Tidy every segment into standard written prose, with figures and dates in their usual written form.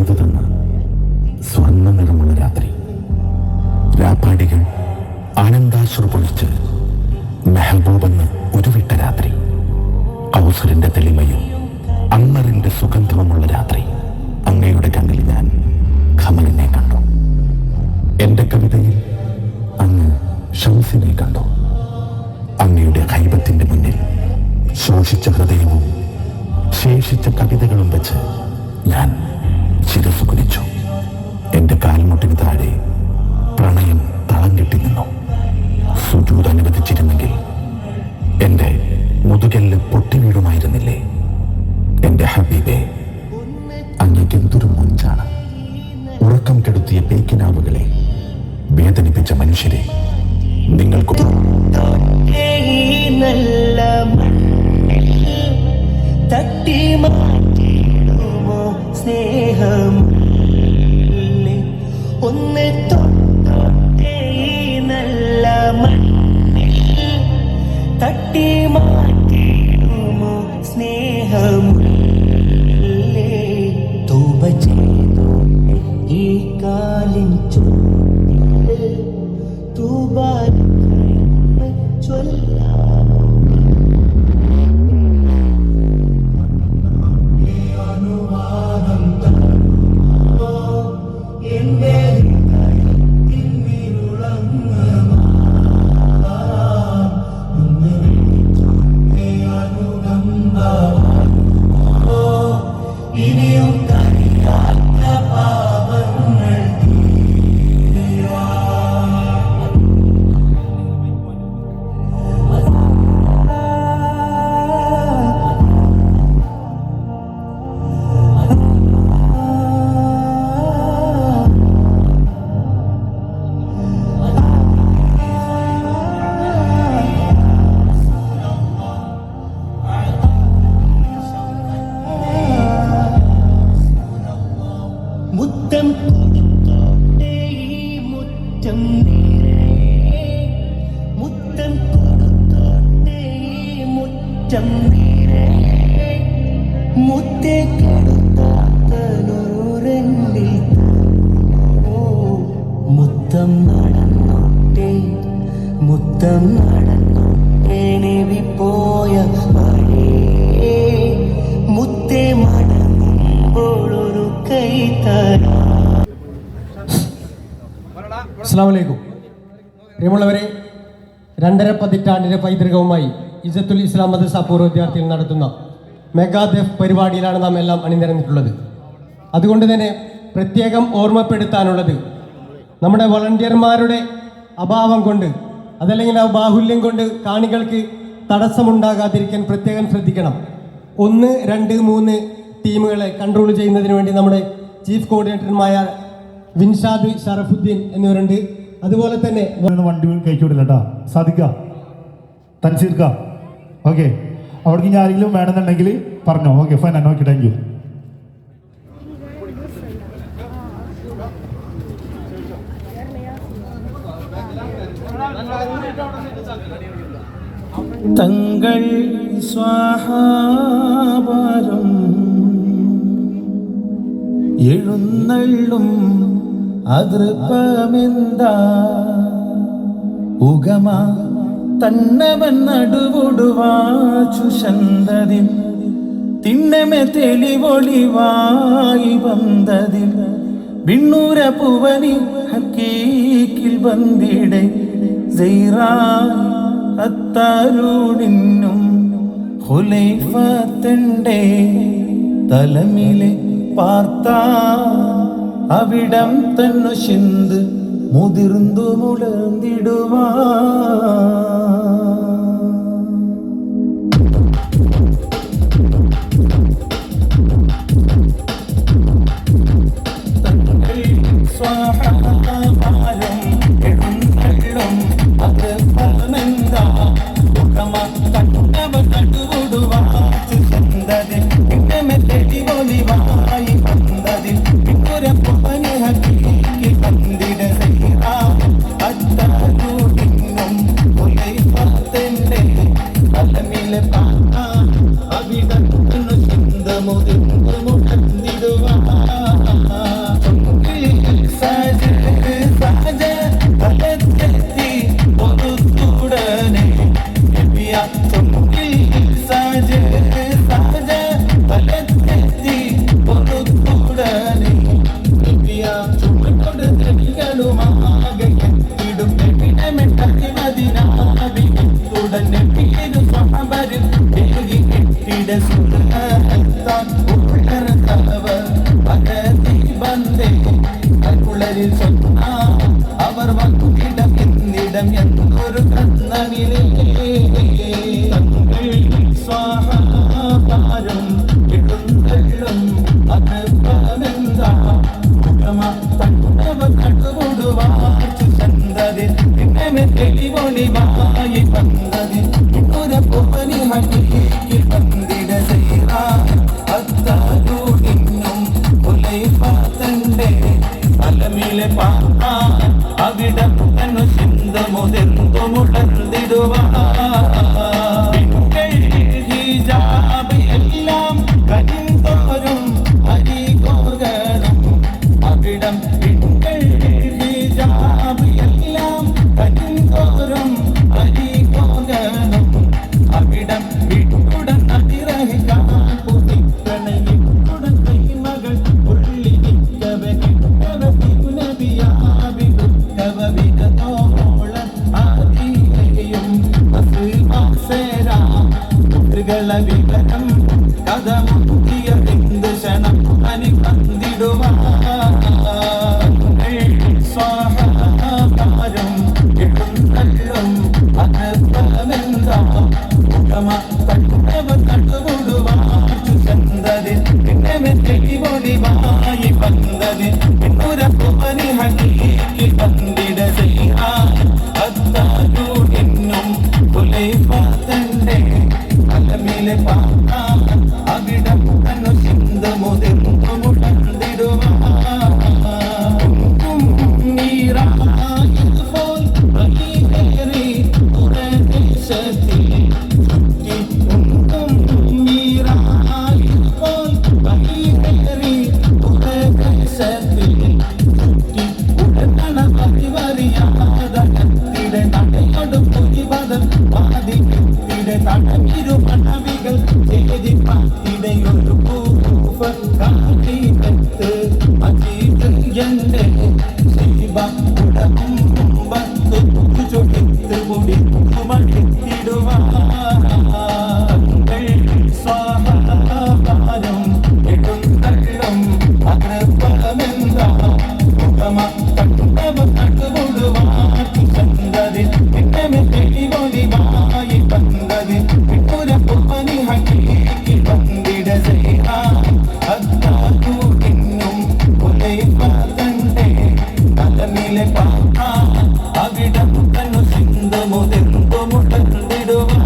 പെയ്തു തന്ന സ്വർണ്ണ നിറമുള്ള രാത്രി. രാപ്പാടികൾ ആനന്ദാശ്രു പൊളിച്ച് മെഹബൂബെന്ന് ഉരുവിട്ട രാത്രി. കൗസറിന്റെ തെളിമയും അമ്മറിന്റെ സുഗന്ധവുമുള്ള രാത്രി. അങ്ങയുടെ കണ്ണിൽ ഞാൻ ഖമറിനെ കണ്ടു. എന്റെ കവിതയിൽ അങ്ങ് ഷംസിനെ കണ്ടു. അങ്ങയുടെ ഹൈബത്തിന്റെ മുന്നിൽ ശോഷിച്ച ഹൃദയവും ശേഷിച്ച കവിതകളും വെച്ച് ഞാൻ ശിരസ് കുനിച്ചു. എന്റെ കാൽമുട്ടിന് താഴെ പ്രണയം തളം കെട്ടി നിന്നു. സുജൂദ് അനുവദിച്ചിരുന്നെങ്കിൽ എന്റെ മുതുകെല്ല് പൊട്ടി വീഴുമായിരുന്നില്ലേ? എന്റെ ഹബീബേ, അങ്ങേക്കെന്തൊരു മുഞ്ചാണ്. ഉറക്കം കെടുത്തിയ പേക്കിനാവുകളെ, വേദനിപ്പിച്ച മനുഷ്യരെ നിങ്ങൾക്ക് തട്ടി മാറ്റിടുമോ സ്നേഹം? ഒന്ന് തൊട്ടേ നല്ല മണ്ണിൽ തട്ടി മാറ്റിടുമോ സ്നേഹം? തൗബ ചെയ്തു ഈ കാലിൻ തൂബ ചൊല്ലാമോ? മുത്തം കൊടുത്തോട്ടേ മുറ്റം നീരേ, മുത്തം കൊടുത്തോട്ടേ മുറ്റം നീരേ, മുത്തേ കൊടുത്താത്ത നൂറെന്നിൽ മുത്തം നടന്നോട്ടേ, മുത്തം നടന്നോട്ടേ നബി പോയ വഴി, മുത്തേ മടങ്ങുമ്പോഴൊരു കൈ തരാ. അസ്സലാമു അലൈക്കും. പ്രിയമുള്ളവരെ, 2.5 പതിറ്റാണ്ടിന്റെ പൈതൃകവുമായി ഇസ്സത്തുൽ ഇസ്ലാം മദ്രസ പൂർവ്വ വിദ്യാർത്ഥികൾ നടത്തുന്ന മെഗാദെഫ് പരിപാടിയിലാണ് നാം എല്ലാം അണിനിരന്നിട്ടുള്ളത്. അതുകൊണ്ട് തന്നെ പ്രത്യേകം ഓർമ്മപ്പെടുത്താനുള്ളത്, നമ്മുടെ വോളണ്ടിയർമാരുടെ അഭാവം കൊണ്ട്, അതല്ലെങ്കിൽ ആ ബാഹുല്യം കൊണ്ട് കാണികൾക്ക് തടസ്സമുണ്ടാകാതിരിക്കാൻ പ്രത്യേകം ശ്രദ്ധിക്കണം. 1, 2, 3 ടീമുകളെ കൺട്രോൾ ചെയ്യുന്നതിന് വേണ്ടി നമ്മുടെ ചീഫ് കോർഡിനേറ്റർമാരായ വിൻഷാദ്, ഷറഫുദ്ദീൻ എന്നിവരുണ്ട്. അതുപോലെ തന്നെ വണ്ടി കയറ്റിവിടില്ല കേട്ടോ. സാധിക്ക തൻസീർക്ക, ഓക്കെ. അവിടേക്ക് ഇനി ആരെങ്കിലും വേണമെന്നുണ്ടെങ്കിൽ പറഞ്ഞോ. Okay, fine, okay, thank you. തങ്ങൾ സ്വാഹാബാരം എഴുന്നള്ളും അതൃപ്പമെന്താ ഉഗമ തന്നവൻ നടുവൊടുവാച്ചു ശന്തതിൽ തിണ്ണമെ തെളിവൊളിവായി വന്നതിൽ വിണ്ണൂര പൂവനി ഹക്കീക്കിൽ വന്നിടെ അത്താരൂടിനും ഹുലൈഫത്തണ്ടേ തലമിലെ പാർത്താ അവിടം തന്നു ചിന്ത് മുതിർന്നു മുളർന്നിടുവാ. അവിടന്നു ചിന്ത മുതിർന്നു മുളർന്നിടുവാ. പേരിൽ சொன்னா അവർ വന്നിടം എന്നിടം എന്നൊരു കണ്ണമിലേ സ്വാഹാരം ഇടുന്തള്ളും അത് പമെന്താ തന്നവ കണ്ടുകൊടുവാച്ചു ചന്തതിൽ പിന്നെ തെളിവൊളിവായി വന്നതിൽ ഒരു പൊപ്പനി ഹക്കിക്ക് പന്തിട ചെയ്താ അത്താരൂടിനും ഉലൈഫാത്തന്റെ തലമിലെ പാർത്താൻ അവിടം തന്നു ചിന്ത മുതിർന്നു മുടർന്നിടുവാ ഹിജാബ് എല്ലാം കരിന്തോറും അരികോർഗണം അവിടം ഹിജാബ് എല്ലാം കരിന്തോറും അരികോർഗണം അവിടം വിട്ടുടൻ അതിരഹിക്കാൻ പുതിക്കണയുടൻ മകൾ ഉള്ളി നിൽക്കവെ കിട്ടവ തിരുനബിയാവിടുക്കവ വികതോളം ആദിയും അസുമാസേരാ പുത്രികള വിവരം കഥ മുത്തിയ ബിന്ദു ക്ഷണം അനി പന്തിടുവാ സ്വാഹാരം ഇടുന്നള്ളും അനന്തമെന്താ തന്നവ കണ്ടുകൊടുവാച്ചു ചന്തതിൽ പിന്നെ തെളിവൊളിവായി വന്നതിൽ പിന്നുരപ്പുപനി ഹക്കിക്ക് പന്തിട ചെയ്യാ അത്താരൂടിനും ഉലൈഫാത്തന്റെ തലമിലെ പാർത്താൻ അവിടം തന്നു ചിന്ത മുതിർന്നു മുടർന്നിടുവാ നീറായതുപോൽ വഴിയേറി പുറദേശത്തിൽ നീറായതുപോൽ വഴിയേറി പുറദേശത്തിൽ ഉടനണ പതിവറിയാതെ നടയോട് പൊലിപദം വാദിക്കത്തിടെ തടമിരു പണവികൾ ചെയ്തി പാത്തിടയൊരു പൂഫ കാട്ടിപത്ത് അജീത് എന്റെ ശിവ ഉടമ്പത്ത് ചൊടിത്ത് കുടിത്തു മടിത്തിടുവാ സ്വാഹാരം ഇടുന്തള്ളും അഗ്രപമെന്താ മുഖമ കണ്ടവ കണ്ടുകൊടുവാച്ചു ചന്തതിൽ പിന്നെ തെളിവൊളിവായി വന്നതിൽ പിന്നുരപ്പുപനി ഹക്കിക്ക് പന്തിട ചെയ്യാ അത്താരൂടിനും ഉലൈഫാത്തന്റെ തലമിലെ പാർത്താൻ അവിടം തന്നു ചിന്ത മുതിർന്നു മുടർന്നിടുവാ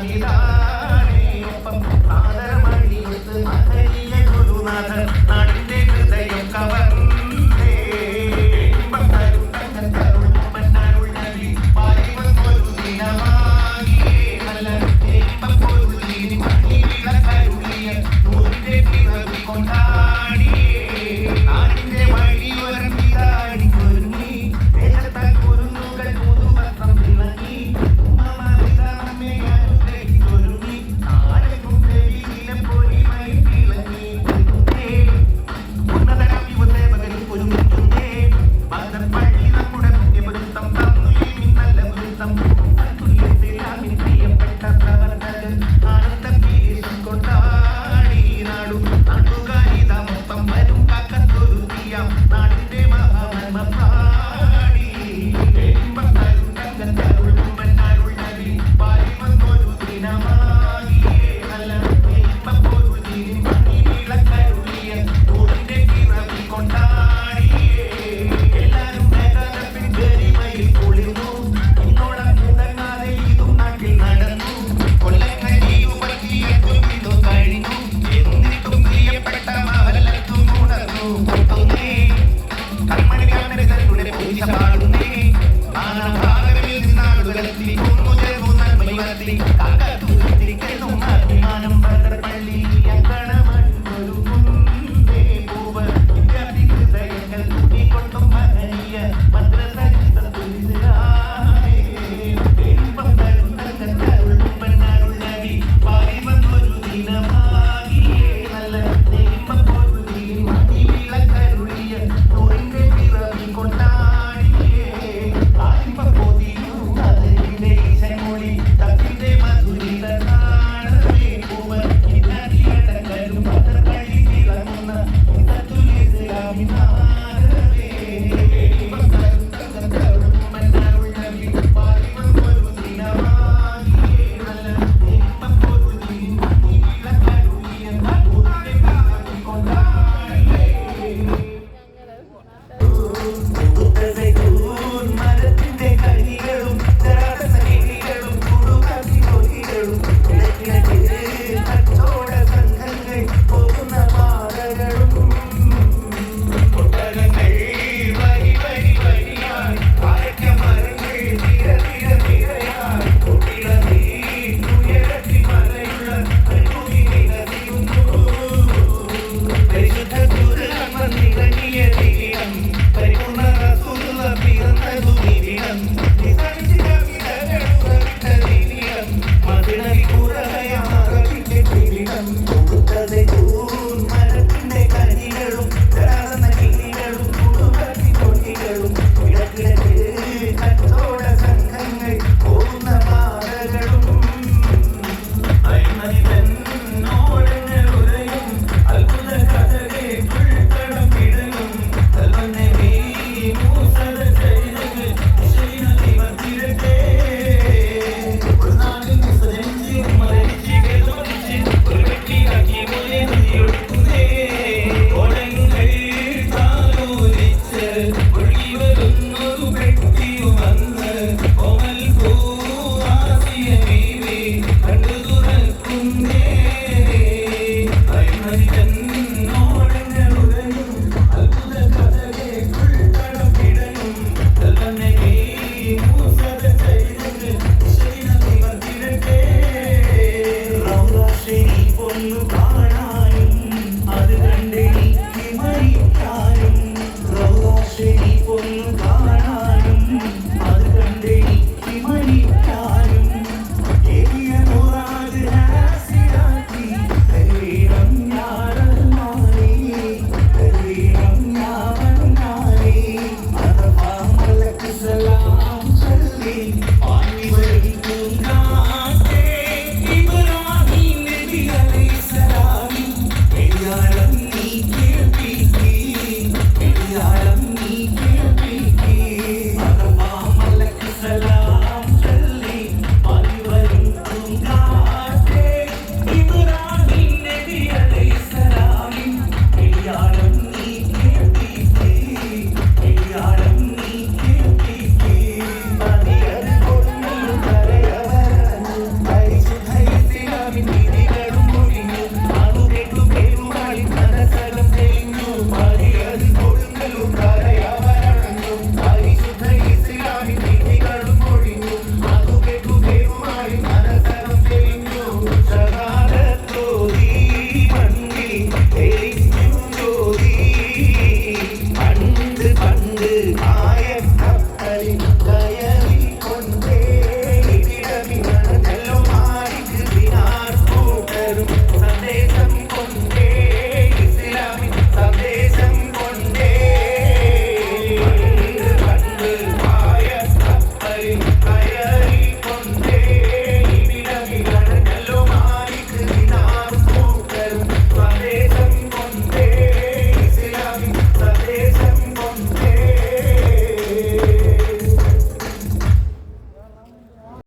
Mira